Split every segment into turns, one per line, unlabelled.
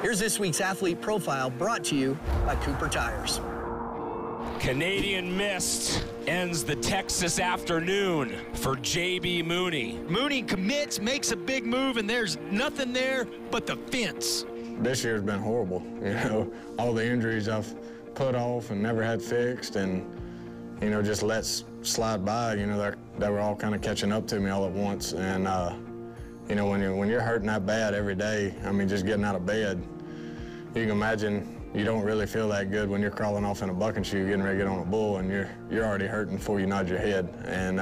Here's this week's athlete profile brought to you by Cooper Tires.
Canadian Mist ends the Texas afternoon for J.B. Mooney.
Mooney commits, makes a big move, and there's nothing there but the fence.
This year's been horrible. You know, all the injuries I've put off and never had fixed, and you know, just let slide by. You know, they were all kind of catching up to me all at once, and you know, when you're hurting that bad every day, I mean, just getting out of bed, you can imagine. You don't really feel that good when you're crawling off in a bucking shoe, getting ready to get on a bull, and you're already hurting before you nod your head. And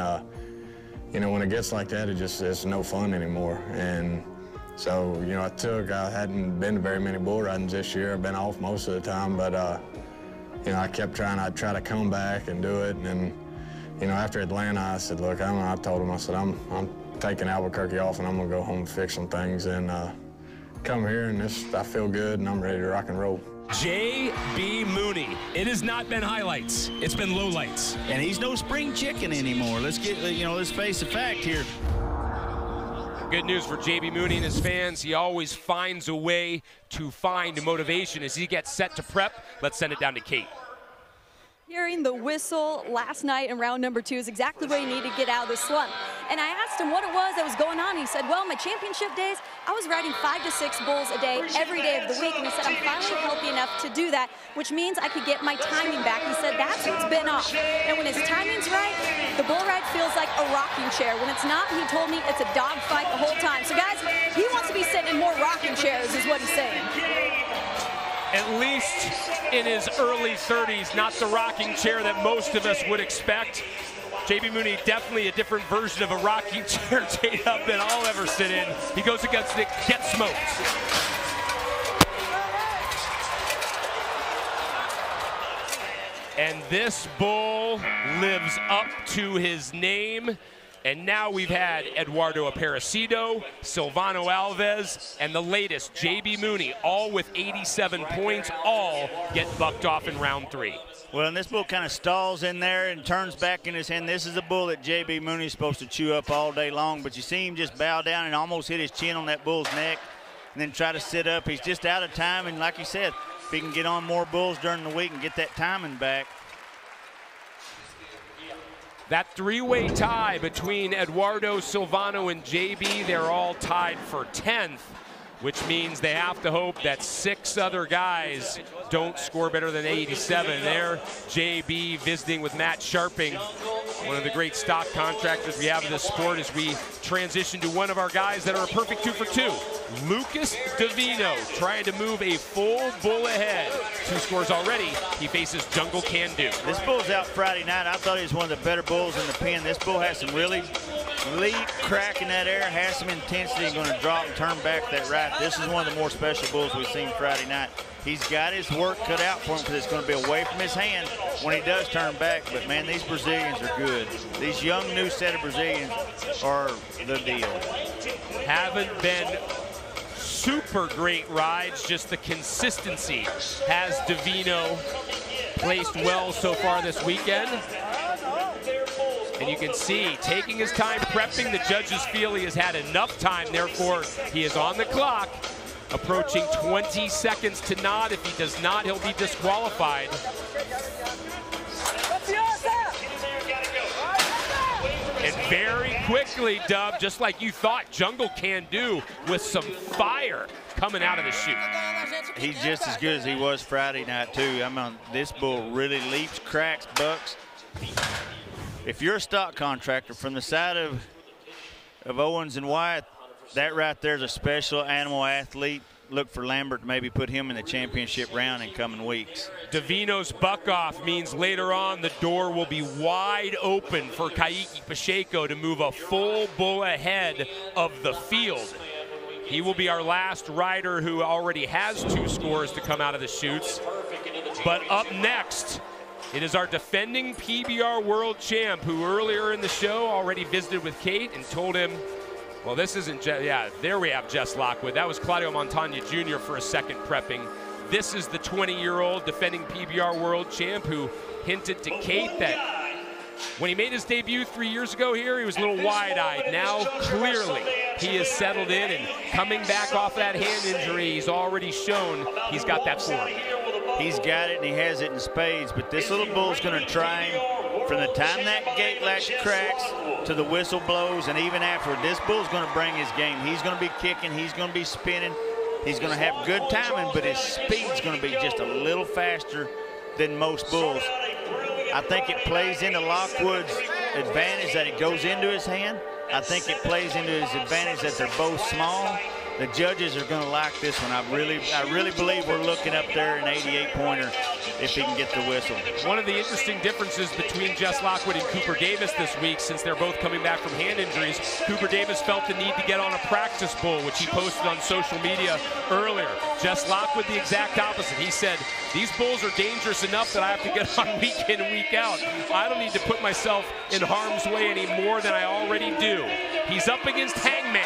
you know, when it gets like that, it's no fun anymore. And so, you know, I hadn't been to very many bull ridings this year. I've been off most of the time, but you know, I kept trying. I'd try to come back and do it. And you know, after Atlanta, I said, look, I told him, I said, I'm taking Albuquerque off, and I'm gonna go home and fix some things, and come here, and I feel good, and I'm ready to rock and roll.
J.B. Mooney. It has not been highlights. It's been lowlights.
And he's no spring chicken anymore. Let's face the fact here.
Good news for J.B. Mooney and his fans. He always finds a way to find motivation as he gets set to prep. Let's send it down to Kate.
Hearing the whistle last night in round number 2 is exactly what you need to get out of the slump. And I asked him what it was that was going on. He said, well, my championship days, I was riding 5 to 6 bulls a day every day of the week. And he said, I'm finally healthy enough to do that, which means I could get my timing back. He said, that's what's been off. And when his timing's right, the bull ride feels like a rocking chair. When it's not, he told me it's a dog fight the whole time. So guys, he wants to be sitting in more rocking chairs is what he's saying.
At least in his early 30s, not the rocking chair that most of us would expect. J.B. Mooney, definitely a different version of a rocking chair J-Dub than I'll ever sit in. He goes against it, gets smoked. And this bull lives up to his name. And now we've had Eduardo Aparecido, Silvano Alves, and the latest, J.B. Mooney, all with 87 points, all get bucked off in round 3.
Well, and this bull kind of stalls in there and turns back in his hand. This is a bull that J.B. Mooney is supposed to chew up all day long, but you see him just bow down and almost hit his chin on that bull's neck and then try to sit up. He's just out of time, and like you said, if he can get on more bulls during the week and get that timing back.
That three-way tie between Eduardo, Silvano, and JB, they're all tied for 10th, which means they have to hope that 6 other guys don't score better than 87. There, JB visiting with Matt Sharping, one of the great stock contractors we have in this sport, as we transition to one of our guys that are a perfect 2 for 2. Lucas Davino trying to move a full bull ahead. 2 scores already. He faces Jungle Can Do.
This bull's out Friday night. I thought he was one of the better bulls in the pen. This bull has some really leap, crack in that air, has some intensity, and going to drop and turn back that right. This is one of the more special bulls we've seen Friday night. He's got his work cut out for him because it's going to be away from his hand when he does turn back. But, man, these Brazilians are good. These young new set of Brazilians are the deal.
Haven't been super great rides, just the consistency has Davino placed well so far this weekend. And you can see, taking his time prepping, the judges feel he has had enough time, therefore he is on the clock, approaching 20 seconds to nod. If he does not, he'll be disqualified. And very quickly, Dub, just like you thought Jungle Can Do, with some fire coming out of the chute.
He's just as good as he was Friday night, too. I mean, this bull really leaps, cracks, bucks. If you're a stock contractor from the side of Owens and Wyatt, that right there is a special animal athlete. Look for Lambert to maybe put him in the championship round in coming weeks.
Davino's buck-off means later on the door will be wide open for Kaique Pacheco to move a full bull ahead of the field. He will be our last rider who already has 2 scores to come out of the chutes. But up next, it is our defending PBR world champ, who earlier in the show already visited with Kate and told him, well, this isn't, yeah, there we have Jess Lockwood. That was Claudio Montagna Jr. for a second prepping. This is the 20-year-old defending PBR world champ who hinted to Kate that when he made his debut 3 years ago here, he was a little wide-eyed. Now, clearly, he has settled in, and coming back off that hand injury, he's already shown he's got that form.
He's got it, and he has it in spades, but this little bull's going to try him from the time that gate latch cracks to the whistle blows, and even afterward. This bull's going to bring his game. He's going to be kicking. He's going to be spinning. He's going to have good timing, but his speed's going to be just a little faster than most bulls. I think it plays into Lockwood's advantage that it goes into his hand. I think it plays into his advantage that they're both small. The judges are going to like this one. I really believe we're looking up there an 88-pointer if he can get the whistle.
One of the interesting differences between Jess Lockwood and Cooper Davis this week, since they're both coming back from hand injuries, Cooper Davis felt the need to get on a practice bull, which he posted on social media earlier. Jess Lockwood, the exact opposite. He said, these bulls are dangerous enough that I have to get on week in and week out. I don't need to put myself in harm's way any more than I already do. He's up against Hangman.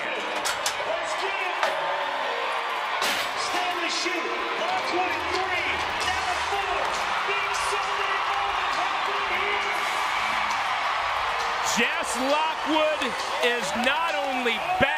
Jess Lockwood is not only back,